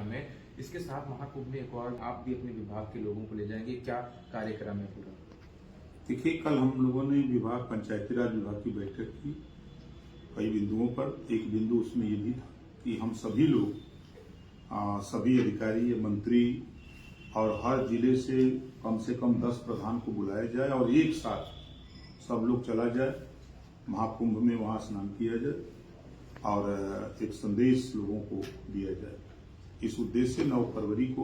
में इसके साथ महाकुंभ में एक और आप भी अपने विभाग के लोगों को ले जाएंगे, क्या कार्यक्रम है पूरा? देखिए, कल हम लोगों ने विभाग पंचायती राज विभाग की बैठक की कई बिंदुओं पर। एक बिंदु उसमें ये भी था कि हम सभी लोग सभी अधिकारी मंत्री और हर जिले से कम 10 प्रधान को बुलाया जाए और एक साथ सब लोग चला जाए महाकुंभ में, वहां स्नान किया जाए और एक संदेश लोगों को दिया जाए। इस उद्देश्य से 9 फरवरी को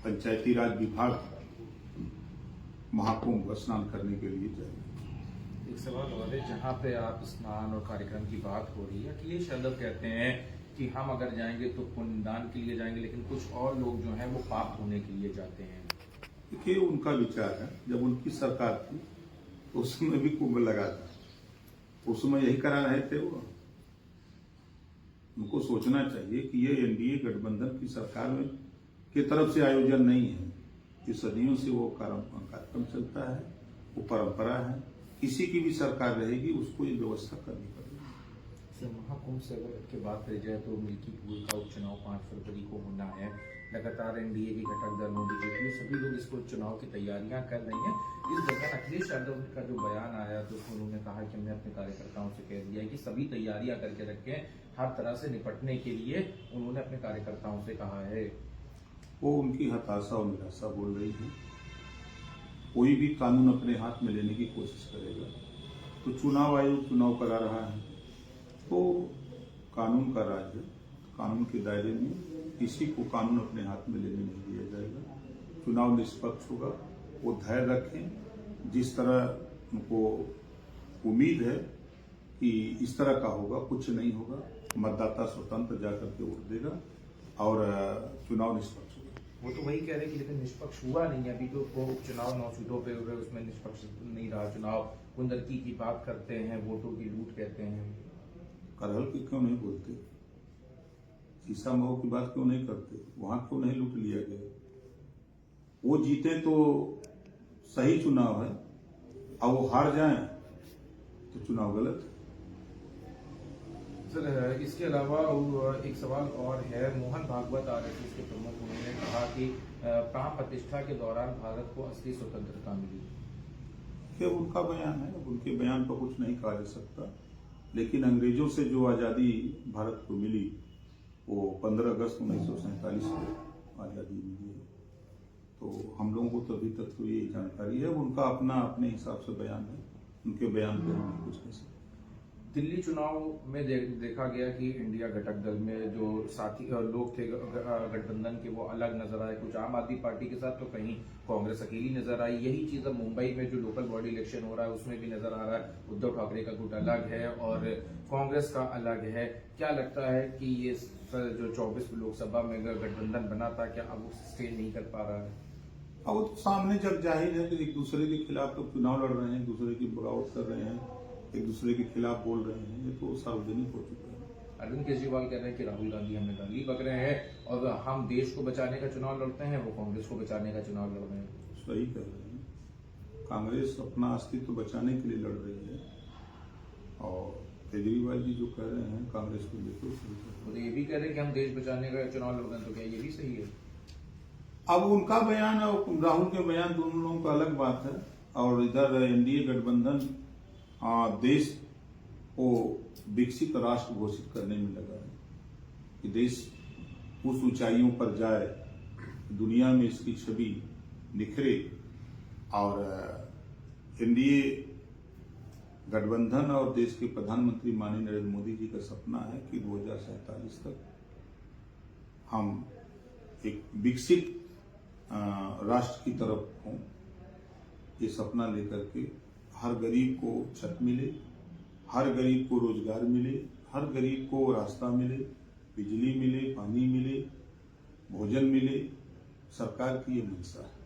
पंचायती राज विभाग महाकुंभ स्नान करने के लिए जाएंगे। एक सवाल और है, जहाँ पे आप स्नान और कार्यक्रम की बात हो रही है, अखिलेश यादव कहते हैं कि हम अगर जाएंगे तो पुण्यदान के लिए जाएंगे, लेकिन कुछ और लोग जो हैं वो पाप होने के लिए जाते हैं। देखिए, उनका विचार है। जब उनकी सरकार थी तो उस समय भी कुंभ लगा था, उस समय यही करा रहे थे वो। उनको सोचना चाहिए कि ये एनडीए गठबंधन की सरकार में की तरफ से आयोजन नहीं है, ये सदियों से वो कार्यक्रम चलता है, वो परंपरा है। किसी की भी सरकार रहेगी उसको ये व्यवस्था करनी पड़ेगी। महाकुंभ से अगर के बात करी जाए तो मिल्कीपुर का उपचुनाव 5 फरवरी को होना है। लगातार एनडीए की घटक दलों बीजेपी सभी लोग इसको चुनाव की तैयारियां कर रही हैं। इस दौरान अखिलेश यादव का जो बयान आया तो उन्होंने कहा कि हमने अपने कार्यकर्ताओं से कह दिया कि सभी तैयारियां करके रखें, हर तरह से निपटने के लिए उन्होंने अपने कार्यकर्ताओं से कहा है। वो उनकी हताशा और निराशा बोल रही है। कोई भी कानून अपने हाथ में लेने की कोशिश करेगा तो चुनाव आयोग चुनाव करा रहा है तो कानून का राज है। कानून के दायरे में किसी को कानून अपने हाथ में लेने नहीं दिया जाएगा। चुनाव निष्पक्ष होगा, वो धैर्य रखें। जिस तरह उनको उम्मीद है कि इस तरह का होगा, कुछ नहीं होगा। मतदाता स्वतंत्र जाकर के वोट देगा और चुनाव निष्पक्ष होगा। वो तो वही कह रहे हैं कि लेकिन निष्पक्ष हुआ नहीं है। अभी तो चुनाव 9 सीटों पे हो रहे, उसमें निष्पक्ष नहीं रहा चुनाव। कुंदरकी की बात करते हैं, वोटों की लूट कहते हैं। करहल की क्यों नहीं बोलते? शीशा मऊ की बात क्यों नहीं करते? वहां क्यों नहीं लूट लिया गया? वो जीते तो सही चुनाव है और वो हार जाए तो चुनाव गलत है। सर, इसके अलावा एक सवाल और है। मोहन भागवत आरएसएस के प्रमुख, उन्होंने कहा कि प्राण प्रतिष्ठा के दौरान भारत को असली स्वतंत्रता मिली। ये उनका बयान है, उनके बयान पर कुछ नहीं कहा जा सकता। लेकिन अंग्रेजों से जो आज़ादी भारत को मिली वो 15 अगस्त 1947 को आज़ादी मिली है। तो हम लोगों को तो अभी तक तो ये जानकारी है। उनका अपने हिसाब से बयान है, उनके बयान पर हम कुछ नहीं सकते। दिल्ली चुनाव में देखा गया कि इंडिया घटक दल में जो साथी लोग थे गठबंधन के, वो अलग नजर आए। कुछ आम आदमी पार्टी के साथ तो कहीं कांग्रेस अकेली नजर आई। यही चीज अब मुंबई में जो लोकल बॉडी इलेक्शन हो रहा है उसमें भी नजर आ रहा है। उद्धव ठाकरे का गुट अलग है और कांग्रेस का अलग है। क्या लगता है कि ये जो 24 लोकसभा में गठबंधन बना था, क्या अब वो सस्टेन नहीं कर पा रहा है? अब वो तो सामने जग जाहिर है कि एक दूसरे के खिलाफ तो चुनाव लड़ रहे हैं, एक दूसरे की बगावत कर रहे हैं, एक दूसरे के खिलाफ बोल रहे हैं। ये तो सार्वजनिक हो चुका है। अरविंद केजरीवाल कह रहे हैं कि राहुल गांधी हमें गाली बक रहे हैं और हम देश को बचाने का चुनाव लड़ते हैं, वो कांग्रेस को बचाने का चुनाव लड़ रहे हैं। सही कह रहे हैं। कांग्रेस अपना अस्तित्व बचाने के लिए लड़ रही है और केजरीवाल जी जो कह रहे हैं कांग्रेस को बिल्कुल सही कह रहे हैं। तो ये भी कह रहे हैं कि हम देश बचाने का चुनाव लड़ रहे हैं, तो क्या ये भी सही है? अब उनका बयान और राहुल के बयान दोनों लोगों का अलग बात है। और इधर एनडीए गठबंधन देश को विकसित राष्ट्र घोषित करने में लगा है कि देश उस ऊंचाइयों पर जाए, दुनिया में इसकी छवि निखरे। और एनडीए गठबंधन और देश के प्रधानमंत्री माननीय नरेंद्र मोदी जी का सपना है कि 2047 तक हम एक विकसित राष्ट्र की तरफ हों। ये सपना लेकर के हर गरीब को छत मिले, हर गरीब को रोजगार मिले, हर गरीब को रास्ता मिले, बिजली मिले, पानी मिले, भोजन मिले। सरकार की ये मंशा है।